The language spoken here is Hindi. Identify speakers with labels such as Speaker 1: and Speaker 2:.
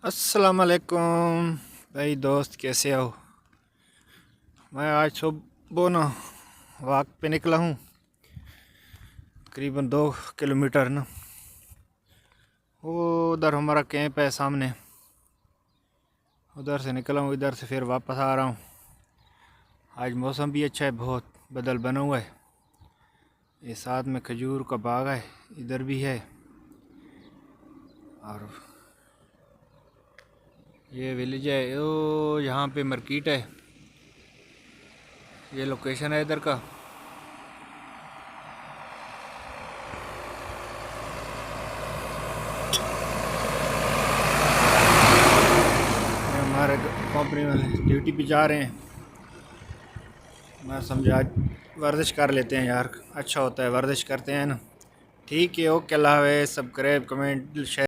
Speaker 1: अस्सलाम वालेकुम भाई दोस्त, कैसे हो। मैं आज सुबह ना वॉक पे निकला हूँ, करीबन 2 किलोमीटर ना। वो उधर हमारा कैंप है सामने, उधर से निकला हूँ, इधर से फिर वापस आ रहा हूँ। आज मौसम भी अच्छा है, बहुत बदल बना हुआ है। ये साथ में खजूर का बाग है, इधर भी है। और ये विलेज है, ओ यहाँ पे मार्केट है। ये लोकेशन है इधर का। ये हमारे कंपनी वाले ड्यूटी पे जा रहे हैं। मैं समझा आज वर्जिश कर लेते हैं यार, अच्छा होता है वर्जिश करते हैं ना। ठीक है, ओके, अल्लाह हाफ़िज़। Subscribe, comment, share.